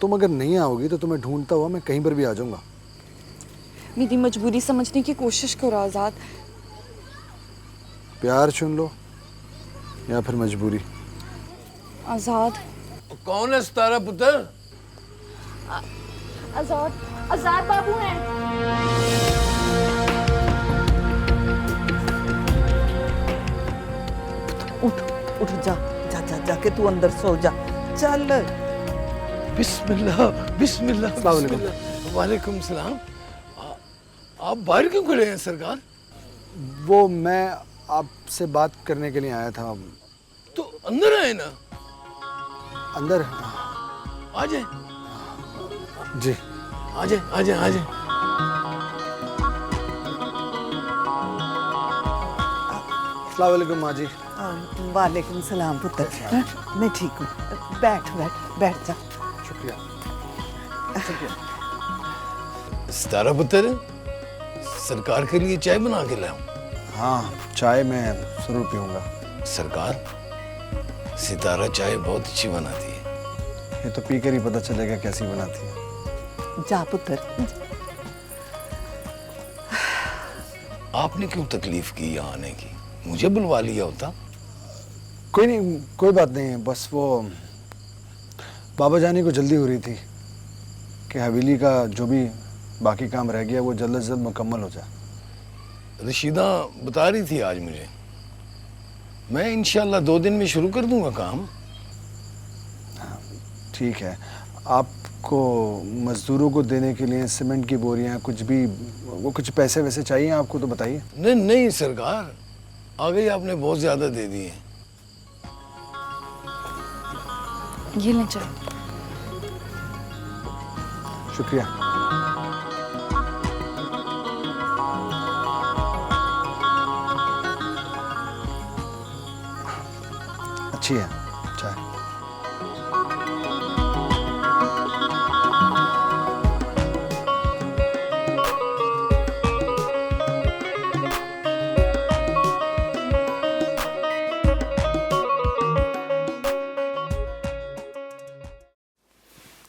तुम अगर नहीं आओगी तो तुम्हें ढूंढता हुआ मैं कहीं पर भी आ जाऊंगा। मेरी मजबूरी समझने की कोशिश करो आज़ाद। प्यार चुन लो या फिर मजबूरी। आज़ाद। कौन है सितारा पुत्र? आज़ाद, आज़ाद बाबू हैं। उठ उठ जा जा जा जाके तू अंदर सो जा। चल बिस्मिल्लाह बिस्मिल्लाह अस्सलाम वालेकुम। बिस्मिल्लाह। वालेकुम सलाम। आप बाहर क्यों खड़े हैं सरकार? वो मैं आपसे बात करने के लिए आया था। तो अंदर आए ना। अंदर? आ जाए जी। आ जाए आ जाए आ जाए। अस्सलाम वालेकुम माँ जी। वालेकुम सलाम पुत्र। मैं ठीक हूँ। बैठ बैठ बैठ जा। शुक्रिया। सितारा पुत्र, सरकार के लिए चाय बना के लाऊं? हाँ, चाय मैं जरूर पीऊंगा। सरकार, सितारा चाय बहुत अच्छी बनाती है। ये तो पी कर ही पता चलेगा कैसी बनाती है। जा पुत्र। आपने क्यों तकलीफ की यहाँ आने की? मुझे बुलवा लिया होता। कोई नहीं, कोई बात नहीं। बस वो बाबा जानी को जल्दी हो रही थी कि हवेली का जो भी बाकी काम रह गया वो जल्द से जल्द मुकम्मल हो जाए। रशीदा बता रही थी आज मुझे। मैं इंशाल्लाह 2 दिन में शुरू कर दूंगा काम। ठीक है। आपको मजदूरों को देने के लिए सीमेंट की बोरियां कुछ भी, वो कुछ पैसे वैसे चाहिए आपको तो बताइए। नहीं नहीं सरकार, आ गई आपने बहुत ज्यादा दे दिए। ये लें चाय। शुक्रिया। अच्छी है चाय।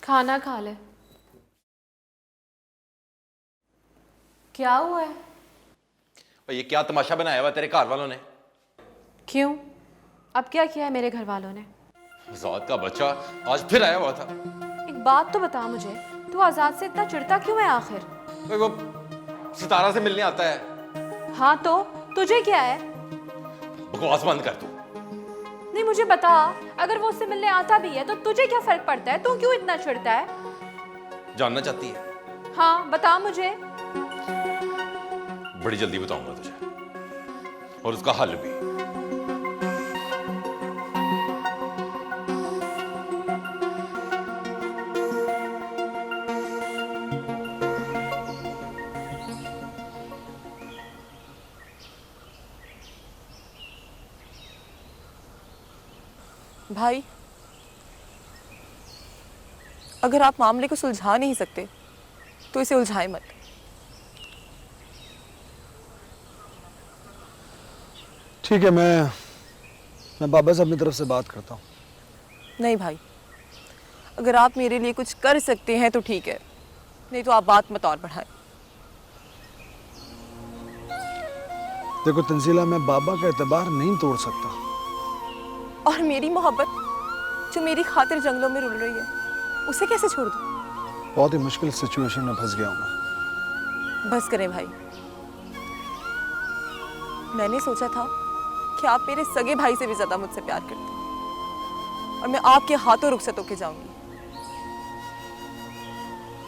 खाना खा ले। क्या हुआ है? और ये क्या तमाशा बनाया हुआ तेरे घर वालों ने? क्यों? अब क्या किया है मेरे घर वालों ने? आजाद का बच्चा आज फिर आया हुआ था। एक बात तो बता मुझे, तू आजाद से इतना चिढ़ता क्यों है आखिर? वो सितारा से मिलने आता है। हाँ तो तुझे क्या है? बकवास बंद कर तू। नहीं मुझे बता, अगर वो उससे मिलने आता भी है तो तुझे क्या फर्क पड़ता है? तू क्यों इतना चिढ़ता है? जानना चाहती है? हाँ बता मुझे। बड़ी जल्दी बताऊंगा तुझे, और उसका हल भी। भाई, अगर आप मामले को सुलझा नहीं सकते तो इसे उलझाए मत। ठीक है, मैं बाबा से अपनी तरफ से बात करता हूँ। नहीं भाई, अगर आप मेरे लिए कुछ कर सकते हैं तो ठीक है, नहीं तो आप बात मत और बढ़ाएं। देखो तंजीला, मैं बाबा का एतबार नहीं तोड़ सकता। और मेरी मोहब्बत जो मेरी खातिर जंगलों में रुल रही है, उसे कैसे छोड़ दूं? बहुत ही मुश्किल सिचुएशन में फंस गया हूँ मैं। बस करें भाई। मैंने सोचा था कि आप मेरे सगे भाई से भी ज्यादा मुझसे प्यार करते हैं और मैं आपके हाथों रुखसत होके जाऊंगी,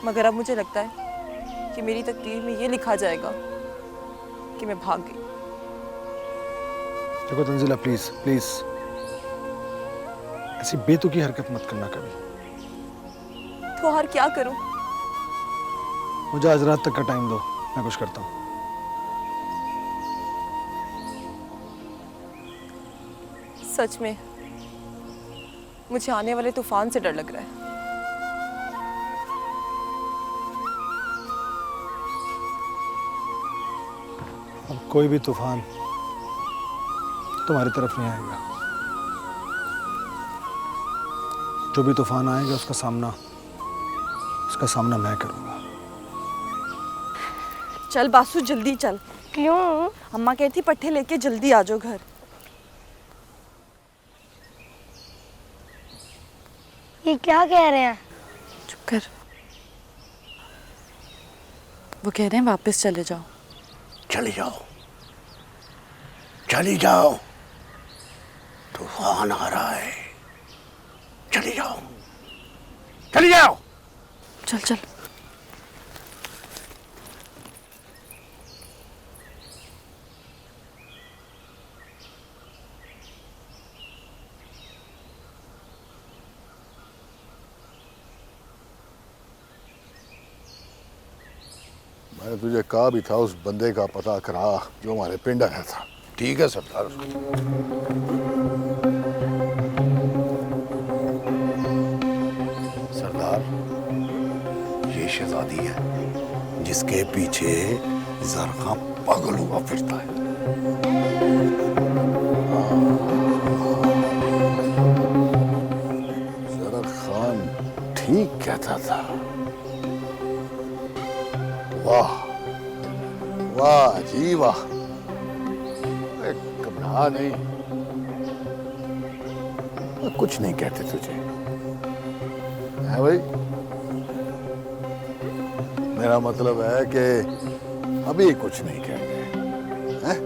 मगर अब मुझे लगता है कि मेरी तकदीर में ये लिखा जाएगा कि मैं भाग गई। देखो तंजीला, प्लीज प्लीज ऐसी बेतुकी हरकत मत करना कभी। तो और क्या करूं? मुझे आज रात तक का टाइम दो, मैं कुछ करता हूँ। सच में मुझे आने वाले तूफान से डर लग रहा है। अब कोई भी तूफान तुम्हारी तरफ नहीं आएगा। जो भी तूफान आएगा उसका सामना उसका सामना मैं करूंगा। चल बासु जल्दी चल। क्यों? अम्मा कहती पट्टे लेके जल्दी आ जाओ घर। ये क्या कह रहे हैं? चुप कर। वो कह रहे हैं वापस चले जाओ। चली जाओ, चली जाओ, तूफान आ रहा है, चली जाओ, चली जाओ। चल चल। मैंने तुझे कहा भी था उस बंदे का पता करा जो हमारे पिंड आया था। ठीक है सरदार। सरदार, ये शहजादी है जिसके पीछे जरखा पागल हुआ फिरता है। जरख खान ठीक कहता था। वाह वाह जी वाह। घबरा नहीं, कुछ नहीं कहते तुझे है भाई। मेरा मतलब है कि अभी कुछ नहीं कहते हैं?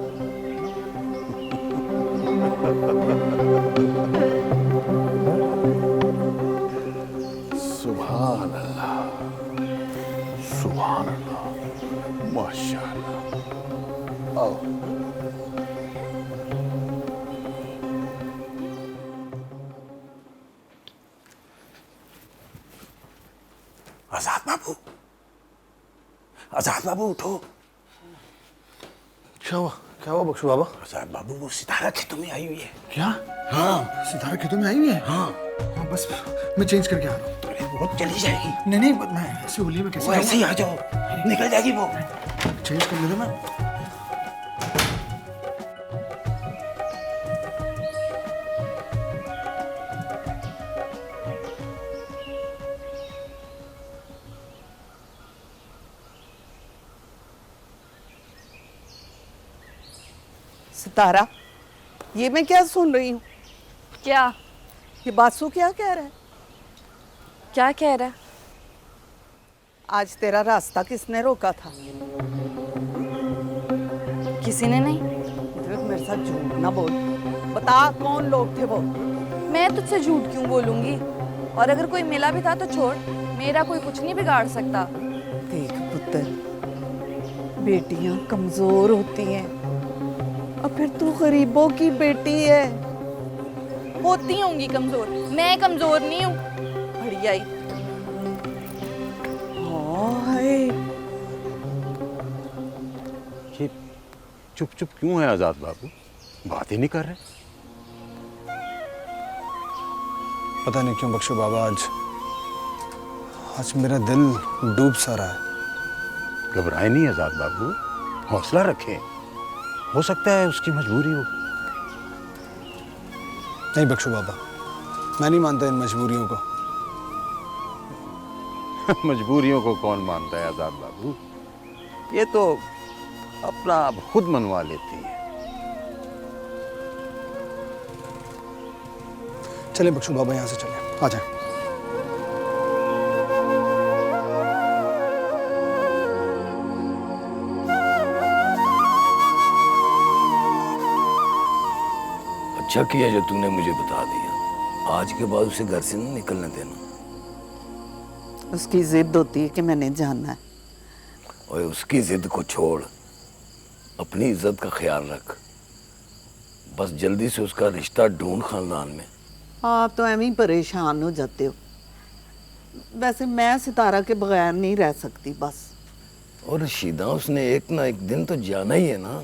सुभान अल्लाह, सुभान अल्लाह, माशाअल्लाह। आओ। आजाद बाबू, आजाद बाबू उठो। क्या हुआ? क्या हुआ बख्शू बाबा? आजाद बाबू, वो सितारा खेतों में आई हुई है। क्या? हाँ, सितारा खेतों में आई हुई है? हाँ। हाँ बस मैं चेंज करके आ रहा हूँ। अरे वो चली जाएगी। नहीं नहीं, मैं ऐसी होली में कैसे वो ऐसे ही आ जाओ, निकल जाएगी वो। चेंज कर लेना। मैं सितारा, ये मैं क्या सुन रही हूँ? क्या? ये बासु क्या कह रहा है? क्या कह रहा है? आज तेरा रास्ता किसने रोका था? किसी ने नहीं। देख, मेरे साथ झूठ ना बोल। बता कौन लोग थे वो? मैं तुझसे झूठ क्यों बोलूंगी? और अगर कोई मिला भी था तो छोड़, मेरा कोई कुछ नहीं बिगाड़ सकता। देख पुत्र, बेटियां कमजोर होती हैं और फिर तू गरीबों की बेटी है। होती होंगी कमजोर, मैं कमजोर नहीं हूँ। बढ़िया ही। हाय, ये चुप चुप क्यों है आजाद बाबू? बात ही नहीं कर रहे। पता नहीं क्यों बख्शू बाबा, आज मेरा दिल डूब सा रहा है। घबराए नहीं आजाद बाबू, हौसला रखें। हो सकता है उसकी मजबूरी हो। नहीं बख्शू बाबा, मैं नहीं मानता इन मजबूरियों को। मजबूरियों को कौन मानता है आजाद बाबू? ये तो अपना आप खुद मनवा लेती है। चले बख्शू बाबा, यहाँ से चले, आ जाए। अच्छा किया जो तूने मुझे बता दिया। आज के बाद उसे घर से नहीं निकलने देना। उसकी जिद होती है कि मैंने जानना है। और उसकी जिद को छोड़, अपनी इज्जत का ख्याल रख। बस जल्दी से उसका रिश्ता ढूंढ खानदान में। आप तो एवं ही परेशान हो जाते हो। वैसे मैं सितारा के बगैर नहीं रह सकती बस। और रशीदा, उसने एक ना एक दिन तो जाना ही है ना।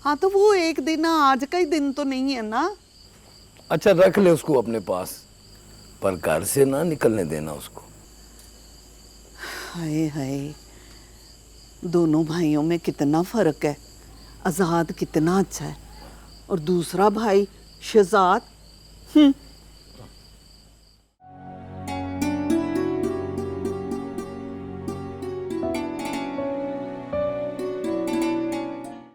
हाँ, तो वो एक दिन आज का ही दिन तो नहीं है ना। अच्छा, रख ले उसको अपने पास, पर घर से ना निकलने देना उसको। हाय हाय, दोनों भाइयों में कितना फर्क है। आजाद कितना अच्छा है और दूसरा भाई शहजाद